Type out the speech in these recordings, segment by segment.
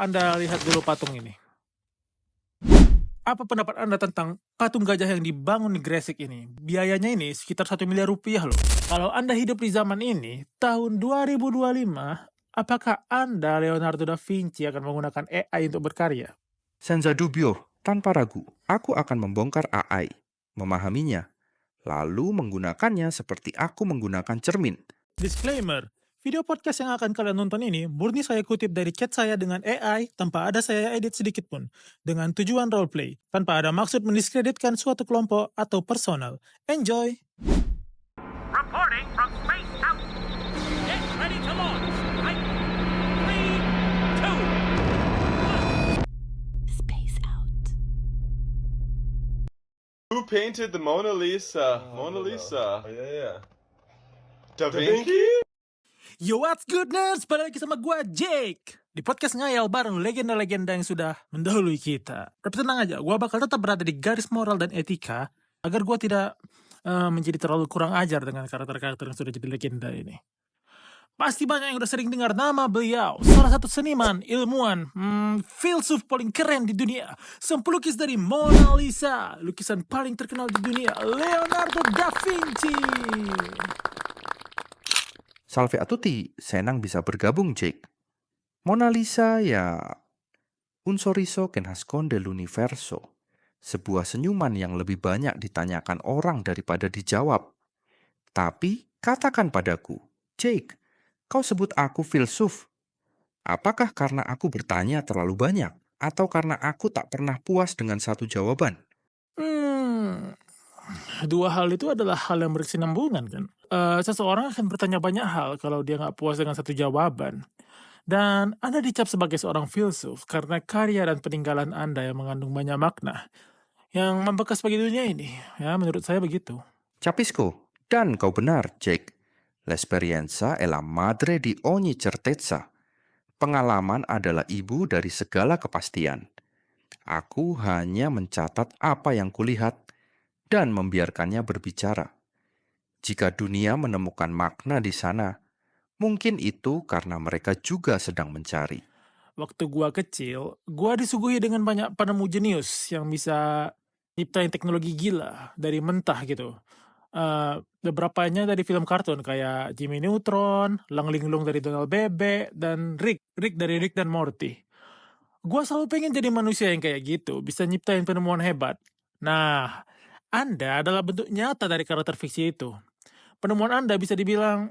Anda lihat dulu patung ini. Apa pendapat Anda tentang patung gajah yang dibangun di Gresik ini? Biayanya ini sekitar 1 miliar rupiah loh. Kalau Anda hidup di zaman ini, tahun 2025, apakah Anda, Leonardo da Vinci, akan menggunakan AI untuk berkarya? Senza dubio, tanpa ragu, aku akan membongkar AI, memahaminya, lalu menggunakannya seperti aku menggunakan cermin. Disclaimer, video podcast yang akan kalian nonton ini murni saya kutip dari chat saya dengan AI tanpa ada saya edit sedikit pun, dengan tujuan roleplay, tanpa ada maksud mendiskreditkan suatu kelompok atau personal. Enjoy! Reporting from Space Out. Get ready to launch. 3, 2, 1. Space Out. Who painted the Mona Lisa? Mona Lisa. Yeah. Da Vinci? Yo, what's good nerds? Balik lagi sama gua Jake di podcast ngayal bareng legenda-legenda yang sudah mendahului kita. Tapi tenang aja, gua bakal tetap berada di garis moral dan etika agar gua tidak menjadi terlalu kurang ajar dengan karakter-karakter yang sudah jadi legenda ini. Pasti banyak yang udah sering dengar nama beliau, salah satu seniman, ilmuwan, filsuf paling keren di dunia, sang pelukis dari Mona Lisa, lukisan paling terkenal di dunia, Leonardo da Vinci. Salve a tutti, senang bisa bergabung, Jake. Mona Lisa ya un sorriso che nasconde l'universo. Sebuah senyuman yang lebih banyak ditanyakan orang daripada dijawab. Tapi katakan padaku, Jake, kau sebut aku filsuf. Apakah karena aku bertanya terlalu banyak? Atau karena aku tak pernah puas dengan satu jawaban? Dua hal itu adalah hal yang berkesinambungan kan. Seseorang akan bertanya banyak hal kalau dia nggak puas dengan satu jawaban. Dan Anda dicap sebagai seorang filsuf karena karya dan peninggalan Anda yang mengandung banyak makna yang membekas bagi dunia ini. Ya, menurut saya begitu. Capisco, dan kau benar, Jake. L'esperienza è la madre di ogni certezza. Pengalaman adalah ibu dari segala kepastian. Aku hanya mencatat apa yang kulihat dan membiarkannya berbicara. Jika dunia menemukan makna di sana, mungkin itu karena mereka juga sedang mencari. Waktu gua kecil, gua disuguhi dengan banyak penemu jenius yang bisa nyiptain teknologi gila dari mentah gitu. Beberapanya dari film kartun kayak Jimmy Neutron, Lang Linglung dari Donald Bebek, dan Rick dari Rick dan Morty. Gua selalu pengen jadi manusia yang kayak gitu, bisa nyiptain penemuan hebat. Nah, Anda adalah bentuk nyata dari karakter fiksi itu. Penemuan Anda bisa dibilang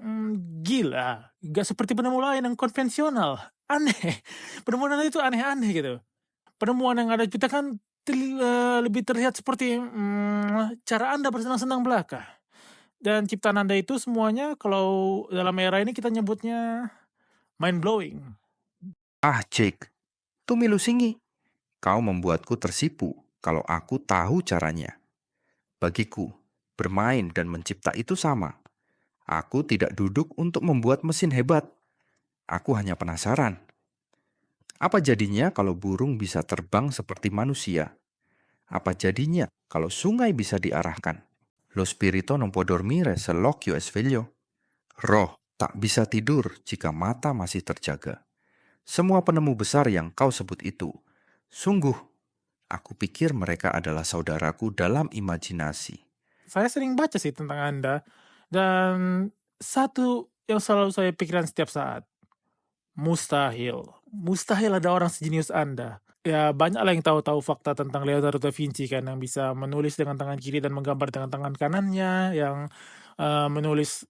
gila, gak seperti penemu lain yang konvensional. Aneh, penemuan Anda itu aneh-aneh gitu. Penemuan yang Anda ciptakan lebih terlihat seperti cara Anda bersenang-senang belaka. Dan ciptaan Anda itu semuanya kalau dalam era ini kita nyebutnya mind-blowing. Ah, Jake, tumilu singi. Kau membuatku tersipu kalau aku tahu caranya. Bagiku, bermain dan mencipta itu sama. Aku tidak duduk untuk membuat mesin hebat. Aku hanya penasaran. Apa jadinya kalau burung bisa terbang seperti manusia? Apa jadinya kalau sungai bisa diarahkan? Lo spirito non può dormire se l'occhio è sveglio. Roh tak bisa tidur jika mata masih terjaga. Semua penemu besar yang kau sebut itu, sungguh, aku pikir mereka adalah saudaraku dalam imajinasi. Saya sering baca sih tentang Anda, dan satu yang selalu saya pikiran setiap saat, mustahil ada orang sejenius Anda. Ya, banyak lah yang tahu-tahu fakta tentang Leonardo da Vinci kan, yang bisa menulis dengan tangan kiri dan menggambar dengan tangan kanannya, yang menulis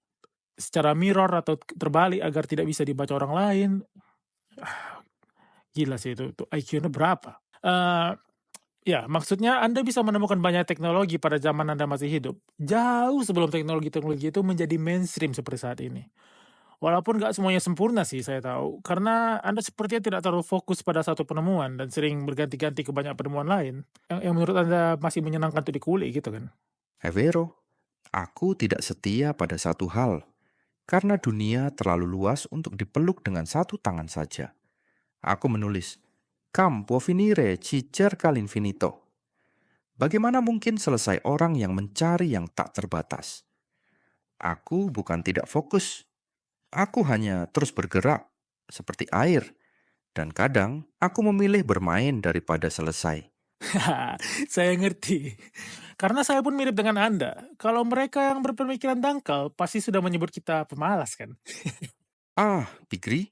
secara mirror atau terbalik agar tidak bisa dibaca orang lain. Gila sih itu IQ-nya berapa? Ya, maksudnya Anda bisa menemukan banyak teknologi pada zaman Anda masih hidup, jauh sebelum teknologi-teknologi itu menjadi mainstream seperti saat ini. Walaupun nggak semuanya sempurna sih, saya tahu, karena Anda sepertinya tidak terlalu fokus pada satu penemuan dan sering berganti-ganti ke banyak penemuan lain, yang menurut Anda masih menyenangkan untuk dikulik gitu kan. È vero, aku tidak setia pada satu hal, karena dunia terlalu luas untuk dipeluk dengan satu tangan saja. Aku menulis, Kam può finire ci cerca l'infinito. Bagaimana mungkin selesai orang yang mencari yang tak terbatas? Aku bukan tidak fokus. Aku hanya terus bergerak, seperti air, Dan kadang aku memilih bermain daripada selesai. Saya ngerti. Karena saya pun mirip dengan Anda. Kalau mereka yang berpemikiran dangkal, pasti sudah menyebut kita pemalas kan? Ah, Pigri,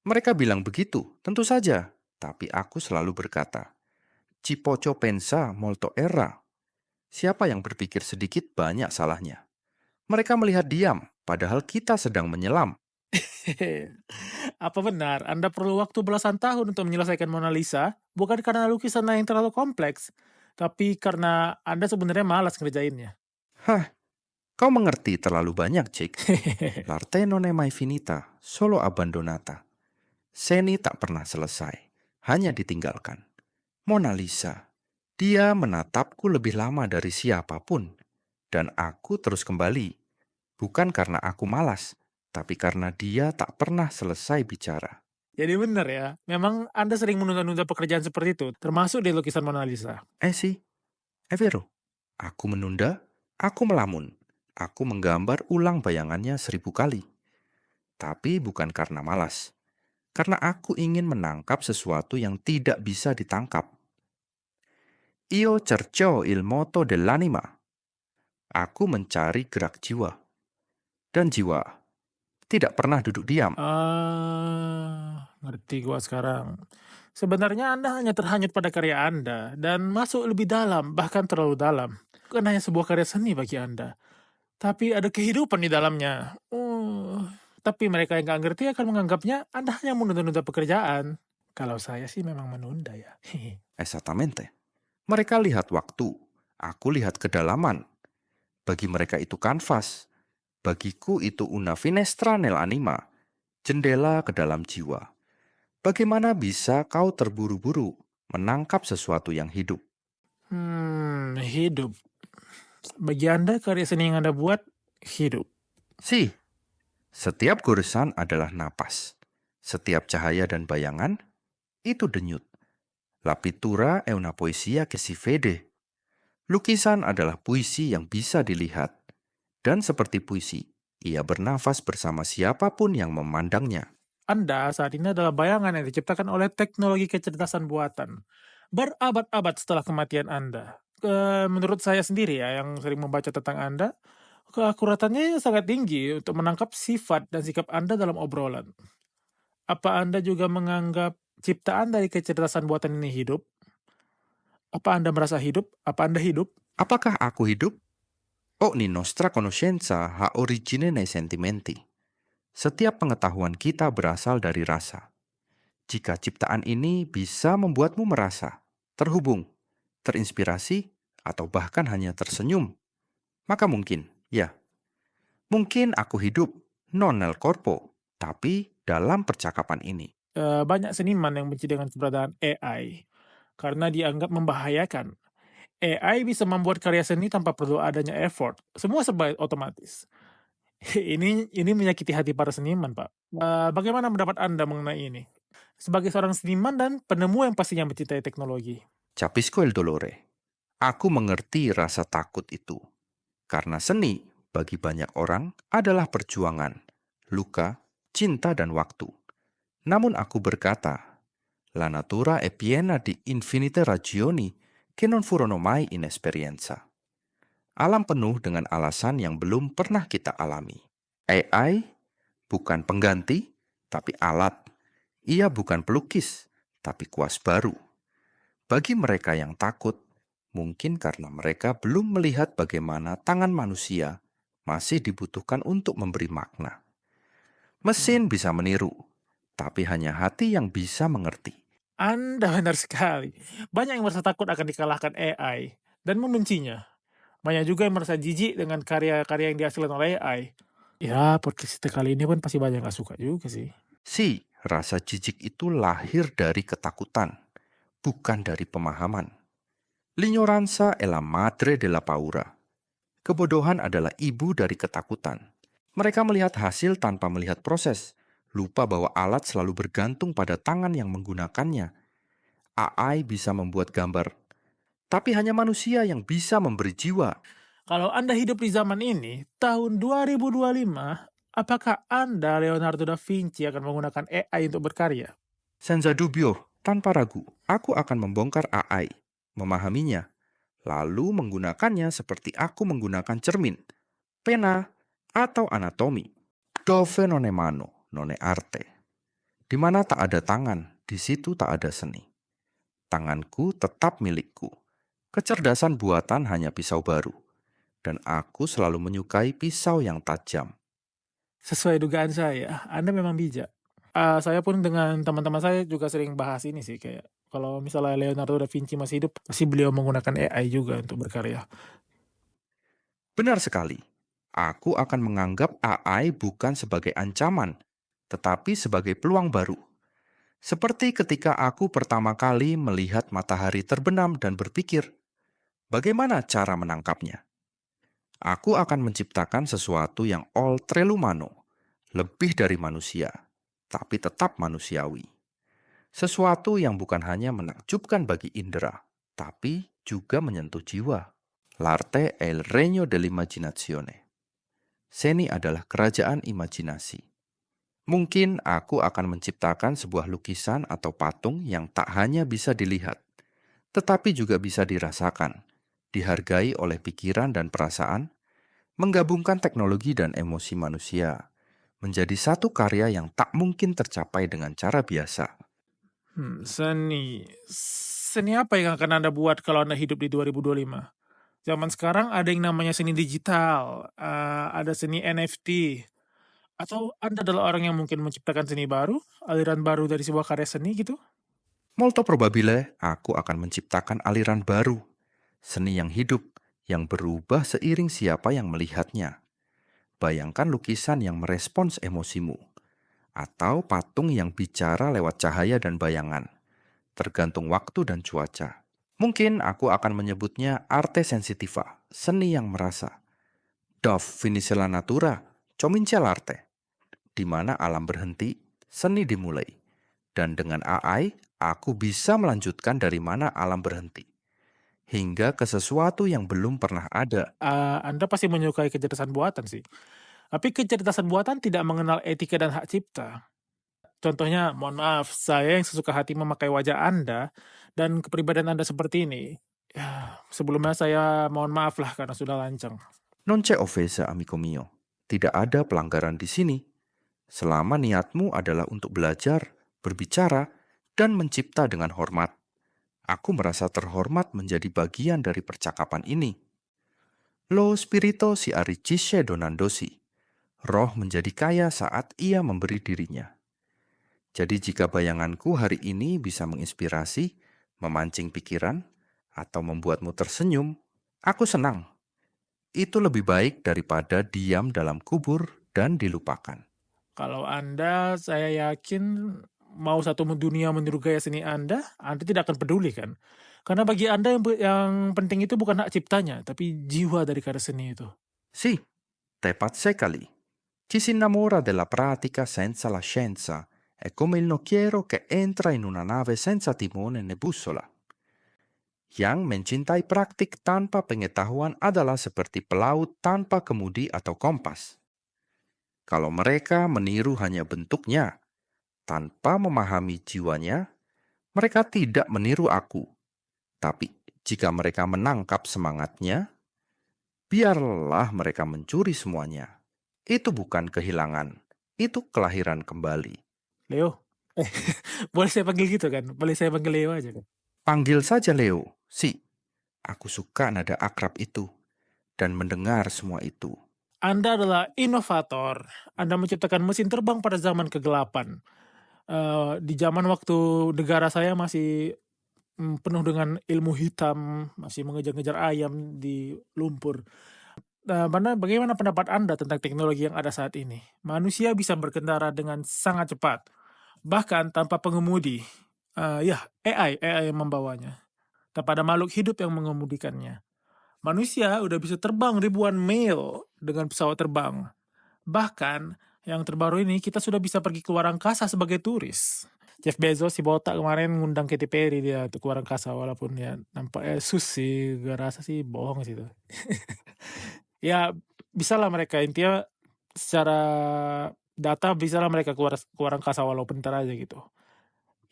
mereka bilang begitu, tentu saja. Tapi aku selalu berkata, Ci poco pensa molto erra. Siapa yang berpikir sedikit banyak salahnya. Mereka melihat diam, padahal kita sedang menyelam. Apa benar Anda perlu waktu belasan tahun untuk menyelesaikan Mona Lisa? Bukan karena lukisan yang terlalu kompleks, tapi karena Anda sebenarnya malas ngerjainnya. Hah, kau mengerti terlalu banyak, Cik. L'arte non è mai finita, solo abbandonata. Seni tak pernah selesai, hanya ditinggalkan. Mona Lisa, dia menatapku lebih lama dari siapapun. Dan aku terus kembali. Bukan karena aku malas, tapi karena dia tak pernah selesai bicara. Jadi benar ya, memang Anda sering menunda-nunda pekerjaan seperti itu, termasuk di lukisan Mona Lisa. Sì, è vero. Aku menunda, aku melamun. Aku menggambar ulang bayangannya 1000 kali. Tapi bukan karena malas. Karena aku ingin menangkap sesuatu yang tidak bisa ditangkap. Io cerco il moto dell'anima. Aku mencari gerak jiwa. Dan jiwa tidak pernah duduk diam. Ngerti gua sekarang. Sebenarnya Anda hanya terhanyut pada karya Anda dan masuk lebih dalam, bahkan terlalu dalam. Bukan hanya sebuah karya seni bagi Anda, tapi ada kehidupan di dalamnya. Tapi mereka yang nggak ngerti akan menganggapnya Anda hanya menunda-nunda pekerjaan. Kalau saya sih memang menunda ya. Exactamente. Mereka lihat waktu, aku lihat kedalaman. Bagi mereka itu kanvas. Bagiku itu una finestra nell'anima, jendela ke dalam jiwa. Bagaimana bisa kau terburu-buru menangkap sesuatu yang hidup? Hidup. Bagi Anda, karya seni yang Anda buat, hidup. Sih, setiap goresan adalah napas. Setiap cahaya dan bayangan, itu denyut. La pittura è una poesia che si vede. Lukisan adalah puisi yang bisa dilihat. Dan seperti puisi, ia bernafas bersama siapapun yang memandangnya. Anda saat ini adalah bayangan yang diciptakan oleh teknologi kecerdasan buatan. Berabad-abad setelah kematian Anda. Menurut saya sendiri ya, yang sering membaca tentang Anda, keakuratannya sangat tinggi untuk menangkap sifat dan sikap Anda dalam obrolan. Apa Anda juga menganggap ciptaan dari kecerdasan buatan ini hidup? Apa Anda merasa hidup? Apa Anda hidup? Apakah aku hidup? Ogni nostra conoscenza ha origine nei sentimenti. Setiap pengetahuan kita berasal dari rasa. Jika ciptaan ini bisa membuatmu merasa, terhubung, terinspirasi, atau bahkan hanya tersenyum, maka mungkin, ya, mungkin aku hidup non nel corpo, tapi dalam percakapan ini. Banyak seniman yang benci dengan keberadaan AI karena dianggap membahayakan. AI bisa membuat karya seni tanpa perlu adanya effort. Semua serba otomatis. Ini menyakiti hati para seniman, Pak. Bagaimana pendapat Anda mengenai ini? Sebagai seorang seniman dan penemu yang pastinya mencintai teknologi. Capisco il dolore. Aku mengerti rasa takut itu. Karena seni bagi banyak orang adalah perjuangan, luka, cinta, dan waktu. Namun aku berkata, la natura è piena di infinite ragioni che non furono mai in esperienza. Alam penuh dengan alasan yang belum pernah kita alami. AI bukan pengganti, tapi alat. Ia bukan pelukis, tapi kuas baru. Bagi mereka yang takut, mungkin karena mereka belum melihat bagaimana tangan manusia masih dibutuhkan untuk memberi makna. Mesin bisa meniru, tapi hanya hati yang bisa mengerti. Anda benar sekali. Banyak yang merasa takut akan dikalahkan AI dan membencinya. Banyak juga yang merasa jijik dengan karya-karya yang dihasilkan oleh AI. Ya, podcast kita kali ini pun pasti banyak yang gak suka juga sih. Si, rasa jijik itu lahir dari ketakutan, bukan dari pemahaman. L'ignoranza è la madre della paura. Kebodohan adalah ibu dari ketakutan. Mereka melihat hasil tanpa melihat proses, lupa bahwa alat selalu bergantung pada tangan yang menggunakannya. AI bisa membuat gambar, tapi hanya manusia yang bisa memberi jiwa. Kalau Anda hidup di zaman ini, tahun 2025, apakah Anda, Leonardo da Vinci, akan menggunakan AI untuk berkarya? Senza dubbio, tanpa ragu, aku akan membongkar AI, memahaminya, lalu menggunakannya seperti aku menggunakan cermin, pena, atau anatomi. Dove non è mano, non è arte. Di mana tak ada tangan, di situ tak ada seni. Tanganku tetap milikku. Kecerdasan buatan hanya pisau baru. Dan aku selalu menyukai pisau yang tajam. Sesuai dugaan saya, Anda memang bijak. Saya pun dengan teman-teman saya juga sering bahas ini sih, kayak kalau misalnya Leonardo da Vinci masih hidup, pasti beliau menggunakan AI juga untuk berkarya. Benar sekali. Aku akan menganggap AI bukan sebagai ancaman, tetapi sebagai peluang baru. Seperti ketika aku pertama kali melihat matahari terbenam dan berpikir, bagaimana cara menangkapnya? Aku akan menciptakan sesuatu yang oltrelumano, lebih dari manusia, tapi tetap manusiawi. Sesuatu yang bukan hanya menakjubkan bagi indera, tapi juga menyentuh jiwa. L'arte è il regno dell'immaginazione. Seni adalah kerajaan imajinasi. Mungkin aku akan menciptakan sebuah lukisan atau patung yang tak hanya bisa dilihat, tetapi juga bisa dirasakan, dihargai oleh pikiran dan perasaan, menggabungkan teknologi dan emosi manusia, menjadi satu karya yang tak mungkin tercapai dengan cara biasa. Seni. Seni apa yang akan Anda buat kalau Anda hidup di 2025? Zaman sekarang ada yang namanya seni digital, ada seni NFT, atau Anda adalah orang yang mungkin menciptakan seni baru, aliran baru dari sebuah karya seni gitu? Molto probabile aku akan menciptakan aliran baru, seni yang hidup, yang berubah seiring siapa yang melihatnya. Bayangkan lukisan yang merespons emosimu, atau patung yang bicara lewat cahaya dan bayangan, tergantung waktu dan cuaca. Mungkin aku akan menyebutnya arte sensitiva, seni yang merasa. Dove finisce la natura, comincia l'arte. Di mana alam berhenti, seni dimulai. Dan dengan AI, aku bisa melanjutkan dari mana alam berhenti. Hingga ke sesuatu yang belum pernah ada. Anda pasti menyukai kecerdasan buatan sih. Tapi kecerdasan buatan tidak mengenal etika dan hak cipta. Contohnya, mohon maaf, saya yang sesuka hati memakai wajah Anda dan kepribadian Anda seperti ini. Ya, sebelumnya saya mohon maaf lah karena sudah lancang. Non c'è offesa, amico mio. Tidak ada pelanggaran di sini. Selama niatmu adalah untuk belajar, berbicara, dan mencipta dengan hormat. Aku merasa terhormat menjadi bagian dari percakapan ini. Lo spirito si arricchisce donandosi. Roh menjadi kaya saat ia memberi dirinya. Jadi jika bayanganku hari ini bisa menginspirasi, memancing pikiran, atau membuatmu tersenyum, aku senang. Itu lebih baik daripada diam dalam kubur dan dilupakan. Kalau Anda, saya yakin mau satu dunia meniru gaya seni Anda tidak akan peduli kan? Karena bagi Anda yang penting itu bukan hak ciptanya, tapi jiwa dari karya seni itu. Sì, tepat sekali. Ci si innamora della pratica senza la scienza. È come il nocchiero che entra in una nave senza timone né bussola. Yang mencintai praktik tanpa pengetahuan adalah seperti pelaut tanpa kemudi atau kompas. Kalau mereka meniru hanya bentuknya, tanpa memahami jiwanya, mereka tidak meniru aku. Tapi jika mereka menangkap semangatnya, biarlah mereka mencuri semuanya. Itu bukan kehilangan, itu kelahiran kembali. Leo, boleh saya panggil gitu kan? Boleh saya panggil Leo aja kan? Panggil saja Leo, si. Aku suka nada akrab itu dan mendengar semua itu. Anda adalah inovator. Anda menciptakan mesin terbang pada zaman kegelapan. Di zaman waktu negara saya masih penuh dengan ilmu hitam, masih mengejar-ngejar ayam di lumpur. Bagaimana pendapat Anda tentang teknologi yang ada saat ini? Manusia bisa berkendara dengan sangat cepat, bahkan tanpa pengemudi. AI yang membawanya. Tanpa ada makhluk hidup yang mengemudikannya. Manusia udah bisa terbang ribuan mil dengan pesawat terbang. Bahkan yang terbaru ini kita sudah bisa pergi ke luar angkasa sebagai turis. Jeff Bezos si botak kemarin ngundang Katy Perry dia untuk keluar angkasa, walaupun ya nampaknya sus sih, gue rasa sih bohong sih itu. Ya bisa lah mereka, intinya secara data bisa lah mereka keluar angkasa walaupun ntar aja gitu.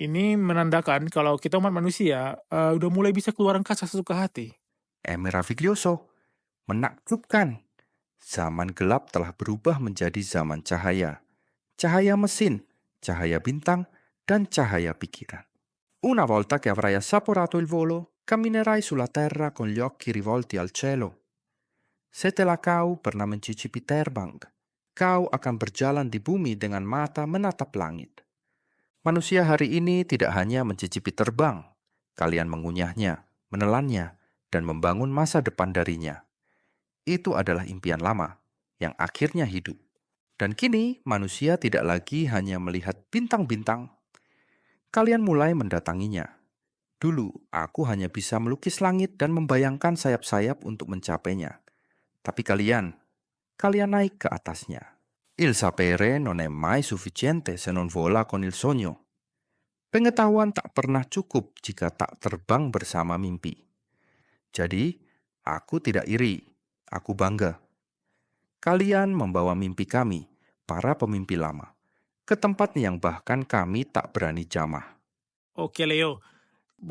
Ini menandakan kalau kita umat manusia udah mulai bisa keluar angkasa sesuka hati. Meraviglioso, menakjubkan. Zaman gelap telah berubah menjadi zaman cahaya. Cahaya mesin, cahaya bintang, dan cahaya pikiran. Una volta che avrai assaporato il volo, camminerai sulla terra con gli occhi rivolti al cielo. Setelah kau pernah mencicipi terbang, kau akan berjalan di bumi dengan mata menatap langit. Manusia hari ini tidak hanya mencicipi terbang, kalian mengunyahnya, menelannya, dan membangun masa depan darinya. Itu adalah impian lama yang akhirnya hidup. Dan kini manusia tidak lagi hanya melihat bintang-bintang. Kalian mulai mendatanginya. Dulu aku hanya bisa melukis langit dan membayangkan sayap-sayap untuk mencapainya. Tapi kalian naik ke atasnya. Il sapere non è mai sufficiente se non vola con il sogno. Pengetahuan tak pernah cukup jika tak terbang bersama mimpi. Jadi, aku tidak iri, aku bangga. Kalian membawa mimpi kami, para pemimpi lama, ke tempat yang bahkan kami tak berani jamah. Oke Leo,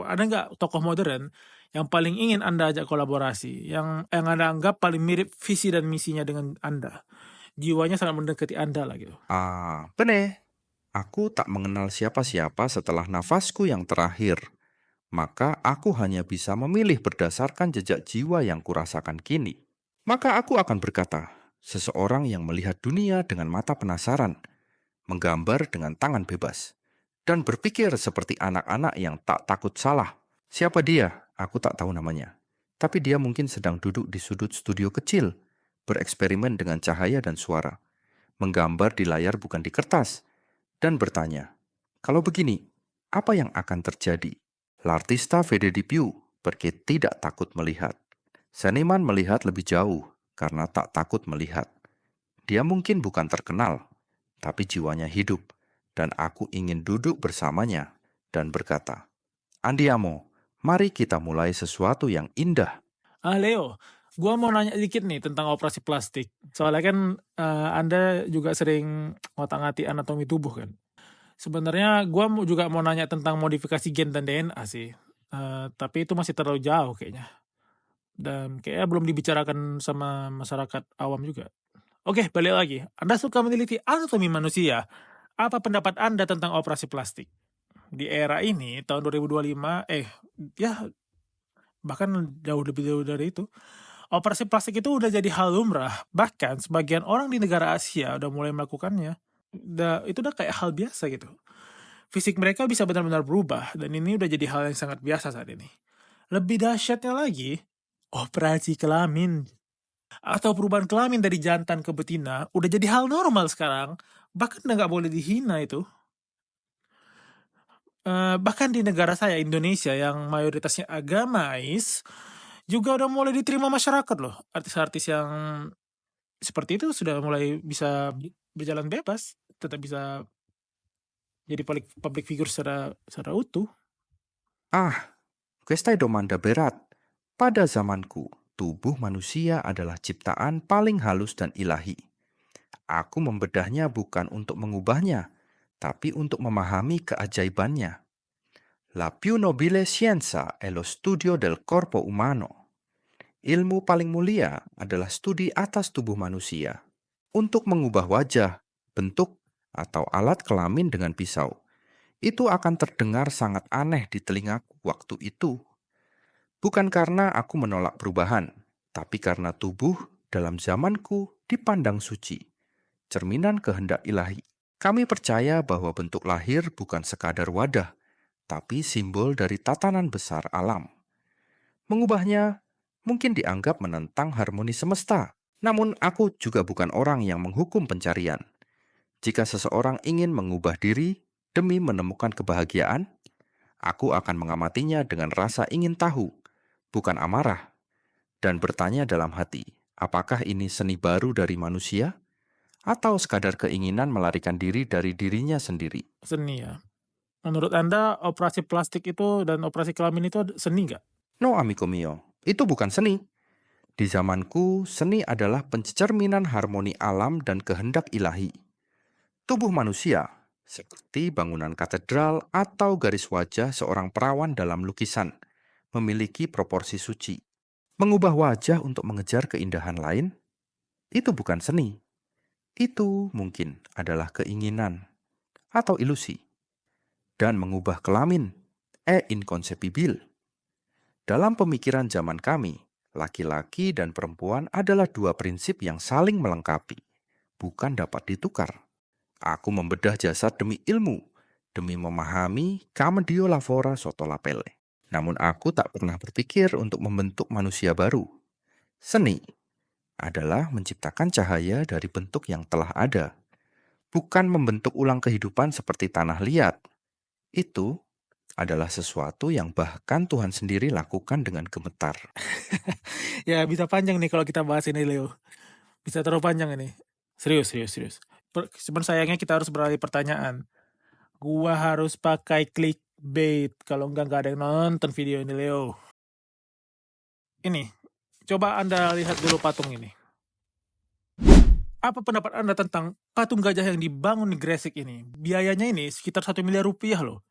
ada nggak tokoh modern yang paling ingin Anda ajak kolaborasi, yang Anda anggap paling mirip visi dan misinya dengan Anda? Jiwanya sangat mendekati Anda lah gitu. Benar. Aku tak mengenal siapa-siapa setelah nafasku yang terakhir. Maka aku hanya bisa memilih berdasarkan jejak jiwa yang kurasakan kini. Maka aku akan berkata, seseorang yang melihat dunia dengan mata penasaran, menggambar dengan tangan bebas, dan berpikir seperti anak-anak yang tak takut salah. Siapa dia? Aku tak tahu namanya. Tapi dia mungkin sedang duduk di sudut studio kecil, bereksperimen dengan cahaya dan suara, menggambar di layar bukan di kertas, dan bertanya, kalau begini, apa yang akan terjadi? L'artista vede di più, perché tidak takut melihat. Seniman melihat lebih jauh, karena tak takut melihat. Dia mungkin bukan terkenal, tapi jiwanya hidup, dan aku ingin duduk bersamanya, dan berkata, Andiamo, mari kita mulai sesuatu yang indah. Leo, gua mau nanya dikit nih tentang operasi plastik. Soalnya kan Anda juga sering ngotak-ngatik anatomi tubuh kan. Sebenarnya gua juga mau nanya tentang modifikasi gen dan DNA sih. Tapi itu masih terlalu jauh kayaknya. Dan kayaknya belum dibicarakan sama masyarakat awam juga. Oke, balik lagi. Anda suka meneliti anatomi manusia. Apa pendapat Anda tentang operasi plastik? Di era ini, tahun 2025, bahkan jauh lebih jauh dari itu, operasi plastik itu udah jadi hal lumrah. Bahkan sebagian orang di negara Asia udah mulai melakukannya. Itu udah kayak hal biasa gitu. Fisik mereka bisa benar-benar berubah, dan ini udah jadi hal yang sangat biasa saat ini. Lebih dahsyatnya lagi, operasi kelamin atau perubahan kelamin dari jantan ke betina udah jadi hal normal sekarang. Bahkan udah nggak boleh dihina itu. Bahkan di negara saya, Indonesia, yang mayoritasnya agamais, juga udah mulai diterima masyarakat loh. Artis-artis yang seperti itu sudah mulai bisa berjalan bebas, tetap bisa jadi public figure secara utuh. Questa è domanda berat. Pada zamanku, tubuh manusia adalah ciptaan paling halus dan ilahi. Aku membedahnya bukan untuk mengubahnya, tapi untuk memahami keajaibannya. La più nobile scienza è lo studio del corpo umano. Ilmu paling mulia adalah studi atas tubuh manusia. Untuk mengubah wajah, bentuk, atau alat kelamin dengan pisau, itu akan terdengar sangat aneh di telingaku waktu itu. Bukan karena aku menolak perubahan, tapi karena tubuh dalam zamanku dipandang suci, cerminan kehendak ilahi. Kami percaya bahwa bentuk lahir bukan sekadar wadah, tapi simbol dari tatanan besar alam. Mengubahnya mungkin dianggap menentang harmoni semesta. Namun aku juga bukan orang yang menghukum pencarian. Jika seseorang ingin mengubah diri demi menemukan kebahagiaan, aku akan mengamatinya dengan rasa ingin tahu, bukan amarah, dan bertanya dalam hati, apakah ini seni baru dari manusia? Atau sekadar keinginan melarikan diri dari dirinya sendiri? Seni ya. Menurut Anda, operasi plastik itu dan operasi kelamin itu seni nggak? No, amico mio, itu bukan seni. Di zamanku, seni adalah pencerminan harmoni alam dan kehendak ilahi. Tubuh manusia, seperti bangunan katedral atau garis wajah seorang perawan dalam lukisan, memiliki proporsi suci. Mengubah wajah untuk mengejar keindahan lain, itu bukan seni. Itu mungkin adalah keinginan atau ilusi. Dan mengubah kelamin, inconcebible. Dalam pemikiran zaman kami, laki-laki dan perempuan adalah dua prinsip yang saling melengkapi, bukan dapat ditukar. Aku membedah jasad demi ilmu, demi memahami Camedio Lavora Sotolapele. Namun aku tak pernah berpikir untuk membentuk manusia baru. Seni adalah menciptakan cahaya dari bentuk yang telah ada, bukan membentuk ulang kehidupan seperti tanah liat. Itu adalah sesuatu yang bahkan Tuhan sendiri lakukan dengan gemetar. Ya bisa panjang nih kalau kita bahas ini, Leo. Bisa terlalu panjang ini. Serius. Cuman sayangnya kita harus beralih pertanyaan. Gua harus pakai clickbait, kalau enggak ada yang nonton video ini, Leo. Ini, coba Anda lihat dulu patung ini. Apa pendapat Anda tentang patung gajah yang dibangun di Gresik ini? Biayanya ini sekitar 1 miliar rupiah loh.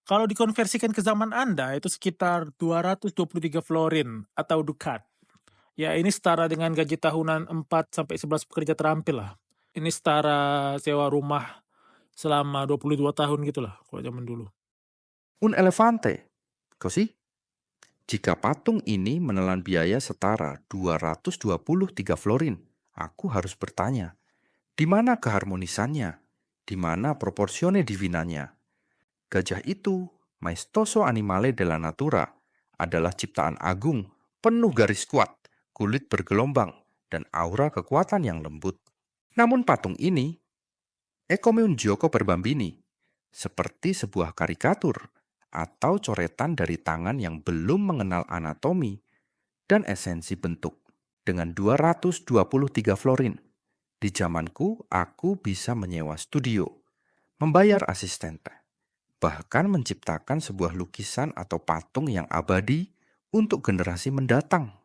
Kalau dikonversikan ke zaman Anda, itu sekitar 223 florin atau dukat. Ya, ini setara dengan gaji tahunan 4-11 pekerja terampil lah. Ini setara sewa rumah selama 22 tahun gitu lah, kalau zaman dulu. Un elefante, così? Jika patung ini menelan biaya setara 223 florin, aku harus bertanya, di mana keharmonisannya? Di mana proporsione divinanya? Gajah itu, maestoso animale della natura, adalah ciptaan agung, penuh garis kuat, kulit bergelombang, dan aura kekuatan yang lembut. Namun patung ini, è come un gioco per bambini, seperti sebuah karikatur atau coretan dari tangan yang belum mengenal anatomi dan esensi bentuk. Dengan 223 florin, di zamanku aku bisa menyewa studio, membayar asistente, bahkan menciptakan sebuah lukisan atau patung yang abadi untuk generasi mendatang.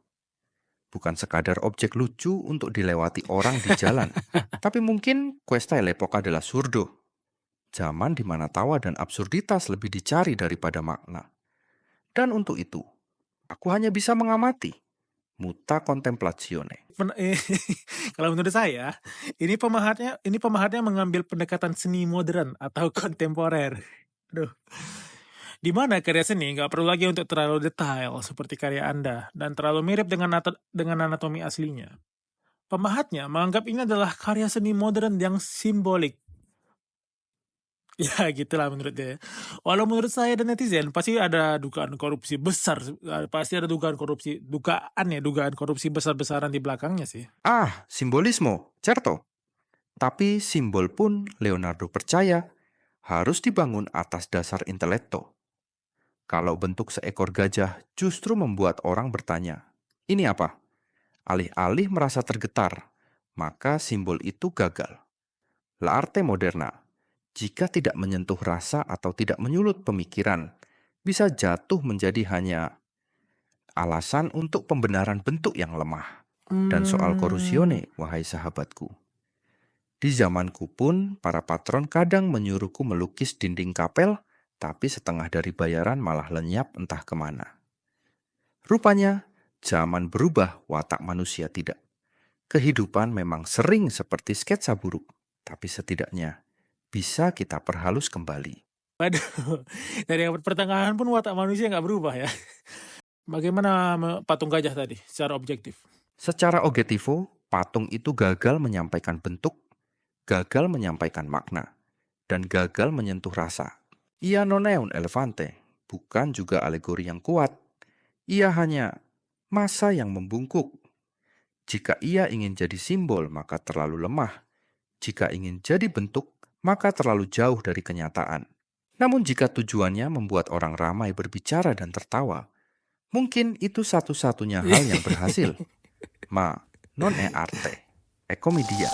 Bukan sekadar objek lucu untuk dilewati orang di jalan, tapi mungkin questa è l'epoca dell'assurdo. Zaman di mana tawa dan absurditas lebih dicari daripada makna. Dan untuk itu, aku hanya bisa mengamati. Muta contemplatione. Kalau menurut saya, ini pemahatnya mengambil pendekatan seni modern atau kontemporer. Aduh. Di mana karya seni nggak perlu lagi untuk terlalu detail seperti karya Anda dan terlalu mirip dengan anatomi aslinya. Pemahatnya menganggap ini adalah karya seni modern yang simbolik. Ya gitulah menurut dia. Walau menurut saya dan netizen pasti ada dugaan korupsi besar, pasti ada dugaan korupsi besar-besaran di belakangnya sih. Simbolismo, certo. Tapi simbol pun Leonardo percaya harus dibangun atas dasar intelekto. Kalau bentuk seekor gajah justru membuat orang bertanya, ini apa? Alih-alih merasa tergetar, maka simbol itu gagal. La arte moderna, jika tidak menyentuh rasa atau tidak menyulut pemikiran, bisa jatuh menjadi hanya alasan untuk pembenaran bentuk yang lemah. Dan soal corruzione, wahai sahabatku. Di zamanku pun, para patron kadang menyuruhku melukis dinding kapel, tapi setengah dari bayaran malah lenyap entah kemana. Rupanya, zaman berubah, watak manusia tidak. Kehidupan memang sering seperti sketsa buruk, tapi setidaknya bisa kita perhalus kembali. Waduh, dari abad pertengahan pun watak manusia nggak berubah ya. Bagaimana patung gajah tadi secara objektif? Secara objektivo, patung itu gagal menyampaikan bentuk, gagal menyampaikan makna, dan gagal menyentuh rasa. Ia non è un elefante, bukan juga alegori yang kuat. Ia hanya massa yang membungkuk. Jika ia ingin jadi simbol, maka terlalu lemah. Jika ingin jadi bentuk, maka terlalu jauh dari kenyataan. Namun jika tujuannya membuat orang ramai berbicara dan tertawa, mungkin itu satu-satunya hal yang berhasil. Ma non è arte, è commedia.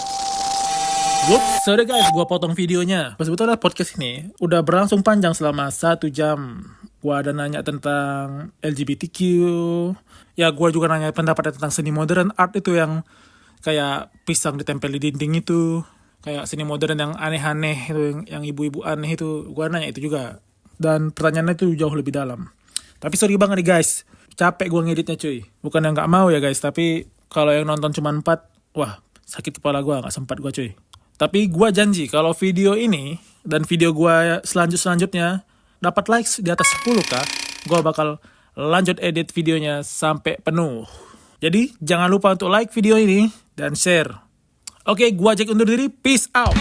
Sorry guys, gua potong videonya. Sebetulnya podcast ini udah berlangsung panjang selama 1 jam. Gua ada nanya tentang LGBTQ. Ya gua juga nanya pendapatnya tentang seni modern art itu yang kayak pisang ditempel di dinding itu. kayak seni modern yang aneh-aneh itu, yang ibu-ibu aneh itu, gua nanya itu juga. Dan pertanyaannya itu jauh lebih dalam. Tapi sorry banget nih guys, capek gua ngeditnya cuy. Bukan yang nggak mau ya guys, tapi kalau yang nonton cuma 4, wah sakit kepala gua, nggak sempat gua cuy. Tapi gua janji kalau video ini dan video gua selanjutnya dapat likes di atas 10k, gua bakal lanjut edit videonya sampai penuh. Jadi jangan lupa untuk like video ini dan share. Oke, gua Jack undur diri. Peace out.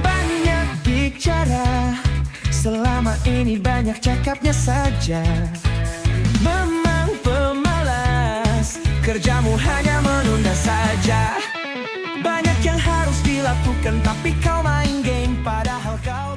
Banyak bicara, selama ini banyak cakapnya saja. Memang pemalas, kerjamu hanya menunda saja. Banyak yang harus dilakukan, tapi kau main game padahal kau